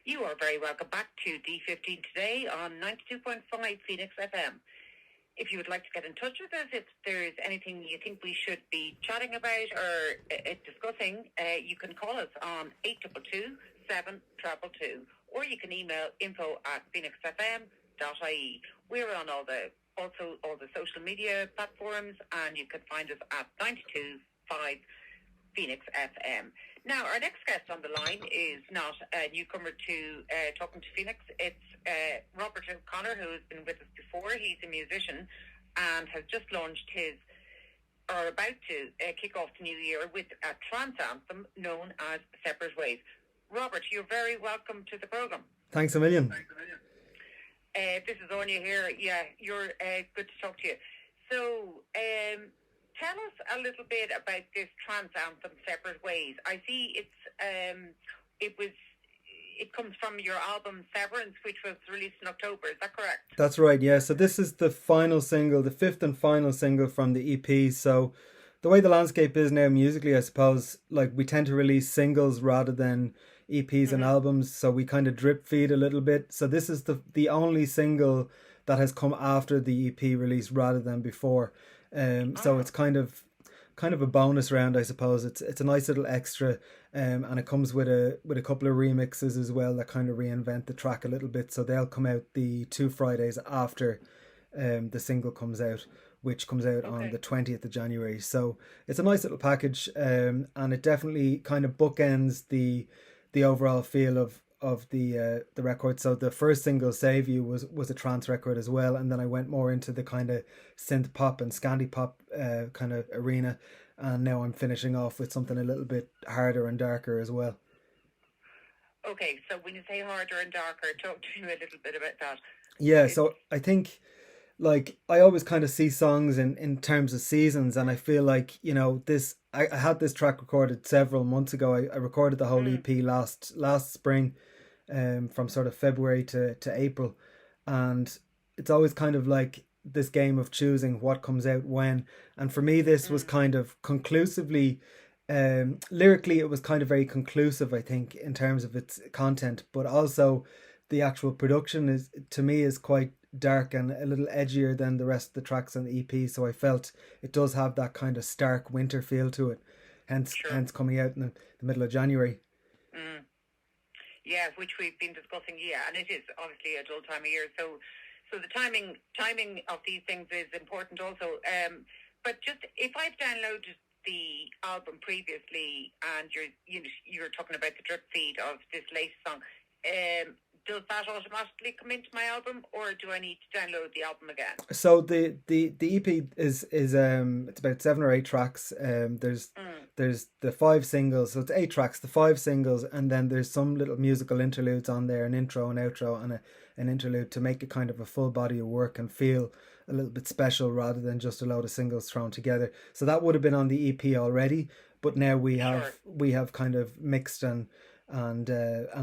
You are very welcome back to D15 today on 92.5 Phoenix FM. If you would like to get in touch with us, if there's anything you think we should be chatting about or discussing, you can call us on 822-7222, or you can email info@phoenixfm.ie. We're on all the social media platforms, and you can find us at 92.5 Phoenix FM. Now, our next guest on the line is not a newcomer to Talking to Phoenix. It's Robert O'Connor, who has been with us before. He's a musician and has just launched about to kick off the new year with a trance anthem known as Separate Ways. Robert, you're very welcome to the programme. Thanks a million. This is Anya here. Yeah, you're good to talk to you. So, tell us a little bit about this trance anthem, Separate Ways. I see it comes from your album Severance, which was released in October. Is that correct? That's right, yeah. So this is the final single, the fifth and final single from the EP. So the way the landscape is now musically, I suppose, like we tend to release singles rather than EPs and albums. So we kind of drip feed a little bit. So this is the only single that has come after the EP release rather than before. So it's kind of a bonus round, I suppose. It's a nice little extra, and it comes with a couple of remixes as well that kind of reinvent the track a little bit. So they'll come out the 2 Fridays after the single comes out, which comes out on the 20th of January. So it's a nice little package, and it definitely kind of bookends the overall feel of the record. So the first single, Save You, was a trance record as well, and then I went more into the kind of synth pop and scandy pop kind of arena, and now I'm finishing off with something a little bit harder and darker as well. Okay, so when you say harder and darker, talk to me a little bit about that. Yeah, so I think, like, I always kind of see songs in terms of seasons, and I feel like, you know, I had this track recorded several months ago. I recorded the whole EP last spring, from sort of February to April, and it's always kind of like this game of choosing what comes out when. And for me, this was kind of conclusively, lyrically, it was kind of very conclusive, I think, in terms of its content, but also the actual production is quite dark and a little edgier than the rest of the tracks on the EP. So I felt it does have that kind of stark winter feel to it, hence coming out in the middle of January. Yeah, which we've been discussing. Yeah, and it is obviously a dull time of year. So the timing of these things is important also. But just if I've downloaded the album previously and you're talking about the drip feed of this latest song, does that automatically come into my album, or do I need to download the album again? So the EP is it's about 7 or 8 tracks. There's the 5 singles, so it's 8 tracks, the 5 singles, and then there's some little musical interludes on there, an intro, an outro, and an interlude to make it kind of a full body of work and feel a little bit special rather than just a load of singles thrown together. So that would have been on the EP already, but now we have kind of mixed and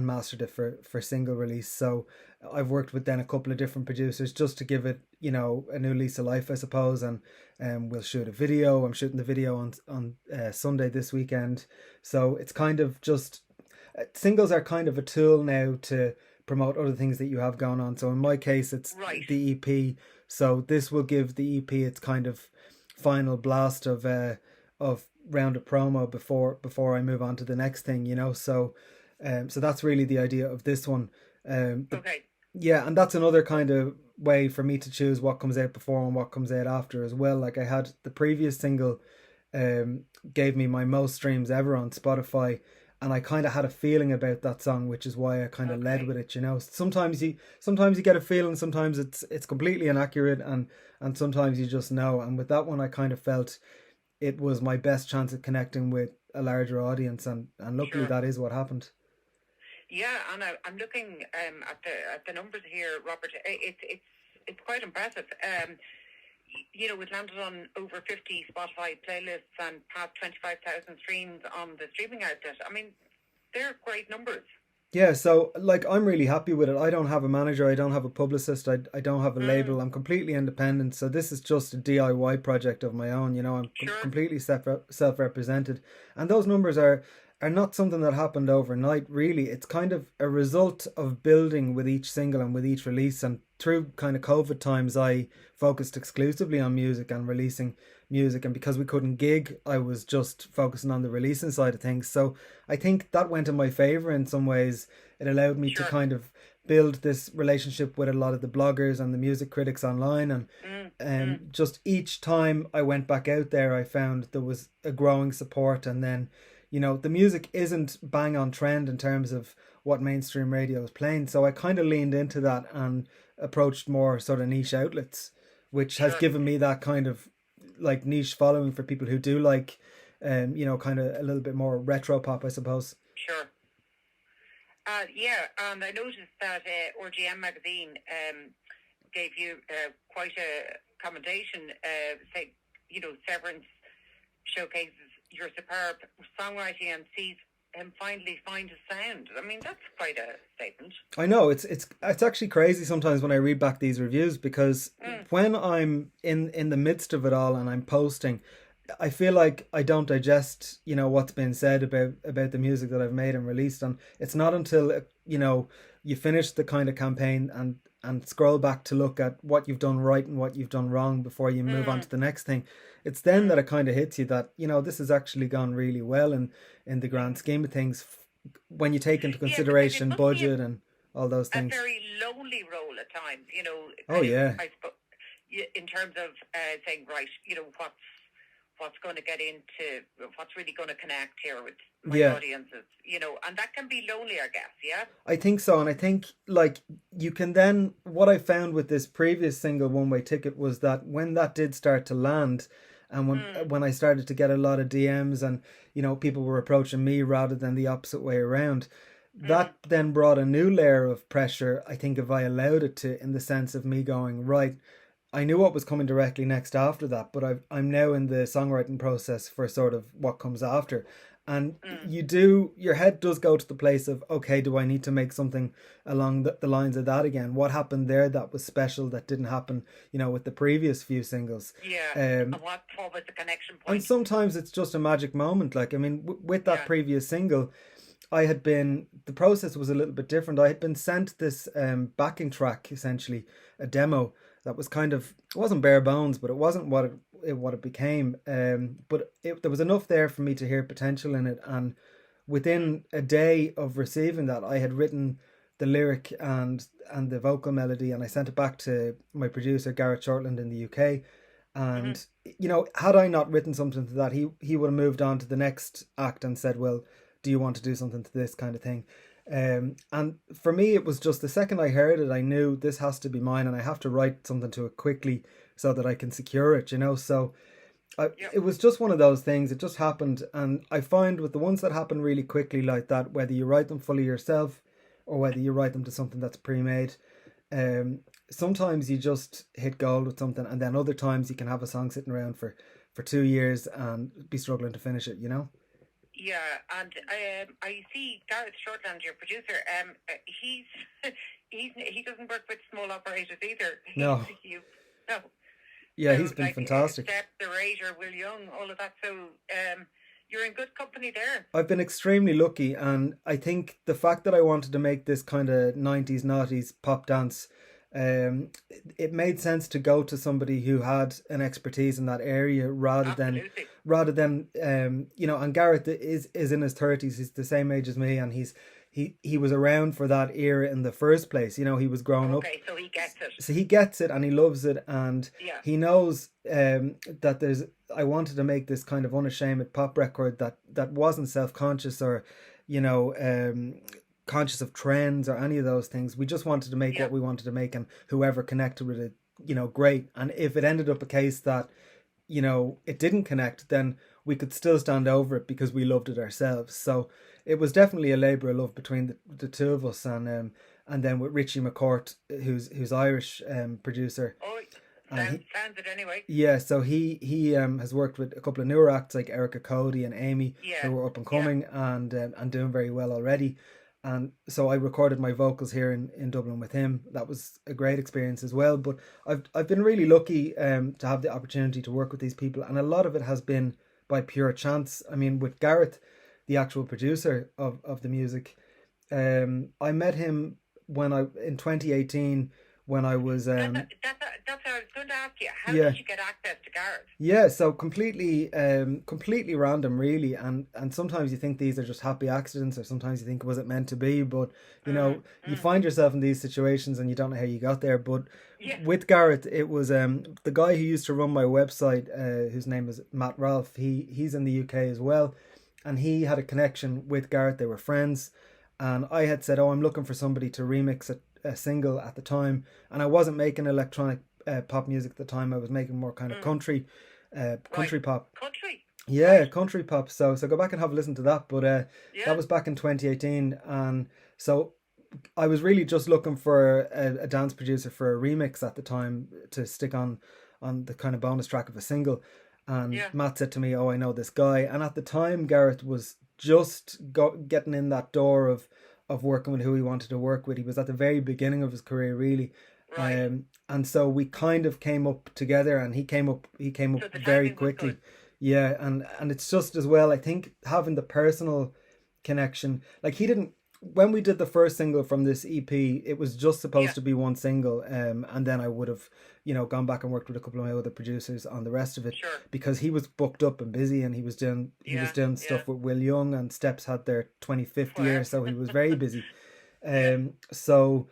mastered it for single release. So I've worked with then a couple of different producers just to give it, you know, a new lease of life, I suppose. And we'll shoot a video. I'm shooting the video on Sunday this weekend. So it's kind of just, singles are kind of a tool now to promote other things that you have going on. So in my case, it's the EP. So this will give the EP its kind of final blast of round of promo before I move on to the next thing, you know. So that's really the idea of this one. Yeah, and that's another kind of way for me to choose what comes out before and what comes out after as well. Like I had the previous single gave me my most streams ever on Spotify, and I kind of had a feeling about that song, which is why I kind of led with it, you know. Sometimes you get a feeling, sometimes it's completely inaccurate, and sometimes you just know. And with that one, I kind of felt it was my best chance at connecting with a larger audience, and luckily that is what happened. Yeah, and I'm looking at the numbers here, Robert. It's quite impressive. You know, it landed on over 50 Spotify playlists and past 25,000 streams on the streaming outlet. I mean, they're great numbers. Yeah, so like I'm really happy with it. I don't have a manager, I don't have a publicist, I don't have a label. I'm completely independent. So this is just a DIY project of my own, you know. I'm completely self-represented. And those numbers are are not something that happened overnight, really. It's kind of a result of building with each single and with each release. And through kind of COVID times, I focused exclusively on music and releasing music. And because we couldn't gig, I was just focusing on the releasing side of things. So I think that went in my favor in some ways. It allowed me to Sure. kind of build this relationship with a lot of the bloggers and the music critics online. And just each time I went back out there, I found there was a growing support. And then, you know, the music isn't bang on trend in terms of what mainstream radio is playing. So I kind of leaned into that and approached more sort of niche outlets, which has Sure. given me that kind of like niche following for people who do like, you know, kind of a little bit more retro pop, I suppose. Sure. Yeah, and I noticed that RGM magazine gave you quite a commendation, saying, you know, Severance showcases your superb songwriting and sees him finally find his sound. I mean, that's quite a statement. I know it's actually crazy sometimes when I read back these reviews, because when I'm in the midst of it all and I'm posting, I feel like I don't digest, you know, what's been said about the music that I've made and released. And it's not until, you know, you finish the kind of campaign and scroll back to look at what you've done right and what you've done wrong before you move on to the next thing. It's then that it kind of hits you that, you know, this has actually gone really well in the grand scheme of things when you take into consideration budget and all those A things. very lonely role at times, you know. Oh, yeah. I suppose, in terms of saying, right, you know, what's going to get into, what's really going to connect here with my audiences, you know, and that can be lonely, I guess, yeah? I think so. And I think, like, you can then, what I found with this previous single, One Way Ticket, was that when that did start to land, and when I started to get a lot of DMs and, you know, people were approaching me rather than the opposite way around, that then brought a new layer of pressure, I think, if I allowed it to, in the sense of me going, right, I knew what was coming directly next after that, but I'm now in the songwriting process for sort of what comes after. And your head does go to the place of, okay, do I need to make something along the lines of that again? What happened there that was special that didn't happen, you know, with the previous few singles? Yeah, and what was the connection point? And sometimes it's just a magic moment. Like, I mean, with that previous single, the process was a little bit different. I had been sent this backing track, essentially, a demo that was kind of, it wasn't bare bones, but it wasn't what it became. But there was enough there for me to hear potential in it. And within a day of receiving that, I had written the lyric and the vocal melody, and I sent it back to my producer, Garrett Shortland, in the UK. And, you know, had I not written something to that, he would have moved on to the next act and said, well, do you want to do something to this kind of thing? And for me, it was just the second I heard it, I knew this has to be mine and I have to write something to it quickly so that I can secure it, you know? So it was just one of those things. It just happened. And I find with the ones that happen really quickly like that, whether you write them fully yourself or whether you write them to something that's pre-made, sometimes you just hit gold with something, and then other times you can have a song sitting around for 2 years and be struggling to finish it, you know? Yeah, and I see Gareth Shortland, your producer. He doesn't work with small operators either. No. No. Yeah, So, he's been like, fantastic. Step, the Razor, Will Young, all of that. So you're in good company there. I've been extremely lucky, and I think the fact that I wanted to make this kind of 90s, noughties pop dance, it made sense to go to somebody who had an expertise in that area rather than you know. And Gareth is in his 30s. He's the same age as me, and he was around for that era in the first place. You know, he was growing up. Okay, so he gets it. So he gets it and he loves it, and he knows that I wanted to make this kind of unashamed pop record that wasn't self-conscious or, you know, conscious of trends or any of those things. We just wanted to make what we wanted to make, and whoever connected with it, you know, great. And if it ended up a case that, you know, it didn't connect, then we could still stand over it because we loved it ourselves. So it was definitely a labour of love between the two of us, and then with Richie McCourt, who's Irish producer. Oh, sounds it anyway. Yeah, so he has worked with a couple of newer acts like Erica Cody and Amy, who were up and coming and doing very well already. And so I recorded my vocals here in Dublin with him. That was a great experience as well. But I've been really lucky to have the opportunity to work with these people, and a lot of it has been by pure chance. I mean, with Gareth, the actual producer of the music. I met him in 2018 when I was that's what I was going to ask you. How yeah. did you get access to Gareth? Yeah, so completely random, really, and sometimes you think these are just happy accidents, or sometimes you think, was it meant to be? But you find yourself in these situations and you don't know how you got there. But with Gareth, it was the guy who used to run my website, whose name is Matt Ralph. He's in the UK as well, and he had a connection with Gareth. They were friends, and I had said, "Oh, I'm looking for somebody to remix a single at the time," and I wasn't making electronic pop music at the time. I was making more kind of country pop. Country? Yeah, right. Country pop. So go back and have a listen to that. But that was back in 2018. And so I was really just looking for a dance producer for a remix at the time to stick on the kind of bonus track of a single. And Matt said to me, "Oh, I know this guy." And at the time, Gareth was just getting in that door of working with who he wanted to work with. He was at the very beginning of his career, really. Right. And so we kind of came up together, and he came up so very quickly. Yeah, and it's just as well, I think, having the personal connection. Like, he didn't, when we did the first single from this EP, it was just supposed to be one single, and then I would have, gone back and worked with a couple of my other producers on the rest of it, because he was booked up and busy, and he was doing stuff with Will Young, and Steps had their 25th year, so he was very busy. So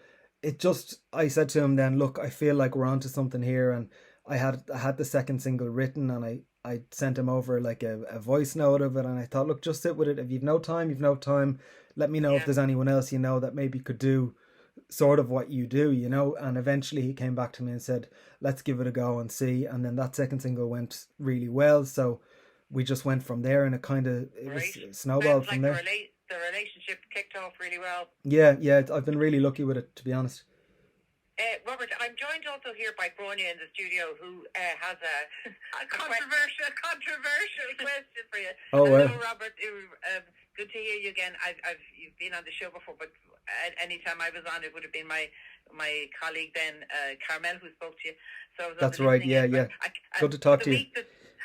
I said to him then, "Look, I feel like we're onto something here," and I had the second single written, and I sent him over like a voice note of it, and I thought, "Look, just sit with it. If you've no time. Let me know if there's anyone else that maybe could do sort of what you do, And eventually he came back to me and said, "Let's give it a go and see." And then that second single went really well, so we just went from there, and it was snowballed from there. The relationship kicked off really well. Yeah, I've been really lucky with it, to be honest. Robert, I'm joined also here by Bronya in the studio, who has a controversial question for you. Oh, well. Hello, Robert. Good to hear you again. You've been on the show before, but anytime I was on, it would have been my colleague then, Carmel, who spoke to you. So that's right. Yeah. Good to talk to you.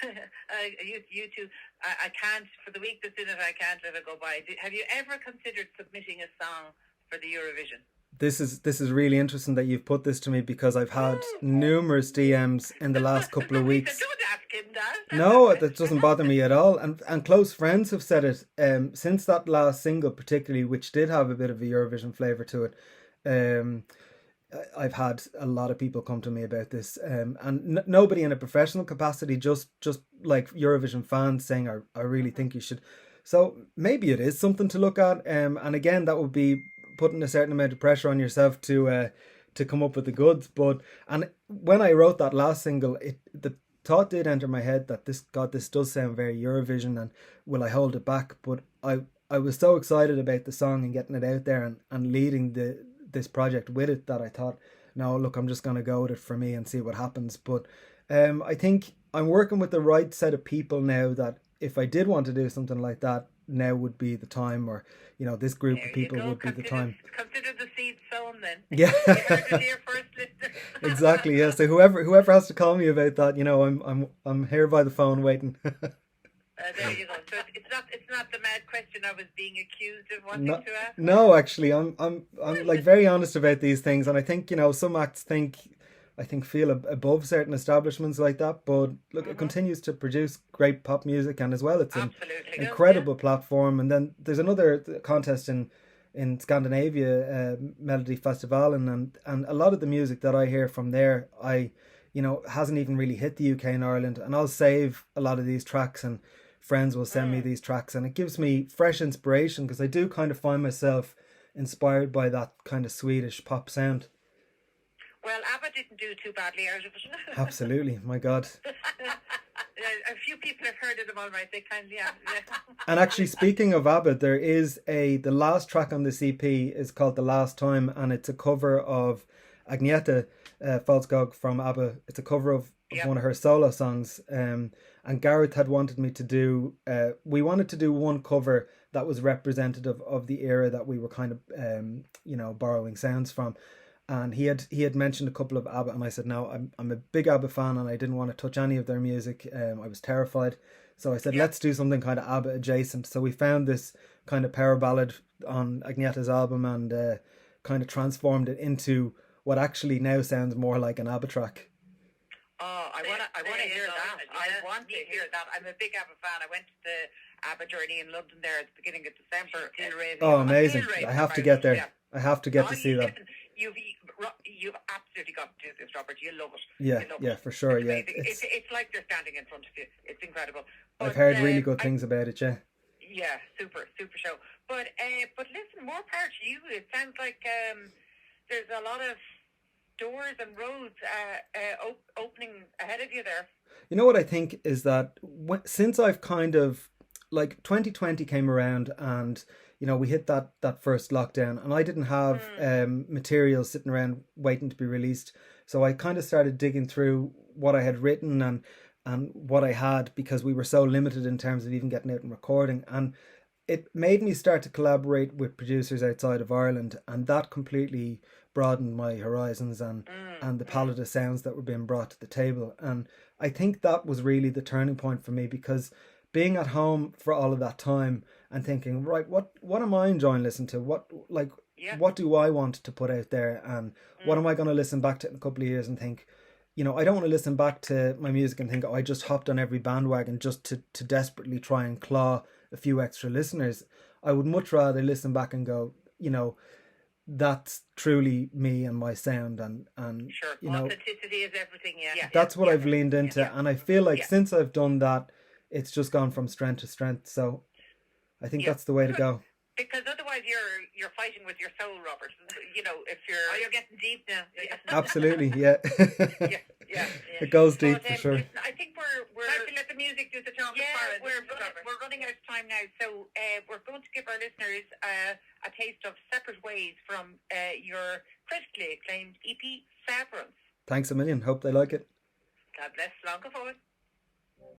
You too. I can't, for the week that's in it, I can't let it go by. Have you ever considered submitting a song for the Eurovision? This is really interesting that you've put this to me, because I've had numerous DMs in the last couple of weeks. Don't ask him that. No, that doesn't bother me at all. And close friends have said it. Since that last single, particularly, which did have a bit of a Eurovision flavour to it, I've had a lot of people come to me about this, and nobody in a professional capacity, just like Eurovision fans saying, I really think you should. So maybe it is something to look at. And again, that would be putting a certain amount of pressure on yourself to come up with the goods. And when I wrote that last single, the thought did enter my head that this does sound very Eurovision, and will I hold it back? But I was so excited about the song and getting it out there and leading this project with it, that I thought, no, look, I'm just going to go with it for me and see what happens. But I think I'm working with the right set of people now, that if I did want to do something like that, now would be the time, or this group of people would be the time. Consider the seed sown then. Yeah. You heard it here first, listener. Exactly. Yeah. So whoever has to call me about that, I'm here by the phone waiting. There you go. So it's not the mad question I was being accused of wanting to ask. No, actually, I'm like very honest about these things, and I think some acts feel above certain establishments like that, but look, it continues to produce great pop music, and as well, it's an incredible platform. And then there's another contest in Scandinavia, Melody Festival, and a lot of the music that I hear from there, hasn't even really hit the UK and Ireland, and I'll save a lot of these tracks, and friends will send me these tracks, and it gives me fresh inspiration, because I do kind of find myself inspired by that kind of Swedish pop sound. Well, ABBA didn't do too badly out of it. Absolutely, my God. A few people have heard of them all right. They kindly have. And actually, speaking of ABBA, there is the last track on this EP is called The Last Time, and it's a cover of Agneta Falskog from ABBA. It's a cover of one of her solo songs. And Gareth had wanted me to do, we wanted to do one cover that was representative of the era that we were kind of, borrowing sounds from. And he had mentioned a couple of ABBA, and I said, no, I'm a big ABBA fan, and I didn't want to touch any of their music. I was terrified. So I said, let's do something kind of ABBA adjacent. So we found this kind of power ballad on Agnieszka's album and kind of transformed it into what actually now sounds more like an ABBA track. Oh, I want to hear that. I want to hear that. I'm a big ABBA fan. I went to the ABBA journey in London there at the beginning of December. Oh, amazing. I have to get there. I have to get to see that. You've absolutely got to do this, Robert. You love it. Yeah, for sure. It's like they're standing in front of you. It's incredible. But, I've heard really good things about it, yeah. Yeah, super show. But listen, more power to you. It sounds like there's a lot of doors and roads opening ahead of you there. You know what I think is that since I've kind of, like, 2020 came around and, you know, we hit that first lockdown and I didn't have material sitting around waiting to be released. So I kind of started digging through what I had written and what I had, because we were so limited in terms of even getting out and recording. And it made me start to collaborate with producers outside of Ireland, and that completely broadened my horizons and the palette of sounds that were being brought to the table. And I think that was really the turning point for me, because being at home for all of that time and thinking, right, what am I enjoying listening to? What do I want to put out there? And what am I going to listen back to in a couple of years and think, you know, I don't want to listen back to my music and think, oh, I just hopped on every bandwagon just to desperately try and claw a few extra listeners. I would much rather listen back and go, you know, that's truly me and my sound, and sure. You know, authenticity is everything. That's what I've leaned into, and I feel like since I've done that, it's just gone from strength to strength. So I think that's the way to go. Because otherwise you're fighting with your soul, Robert. You know, if you're you're getting deep now. Absolutely, yeah. Yeah. It goes deep for sure. Listen, I think we're time to let the music do the talking. Yeah, we're running out of time now, so we're going to give our listeners a taste of Separate Ways from your critically acclaimed EP, Severance. Thanks a million. Hope they like it. God bless. Long go forward.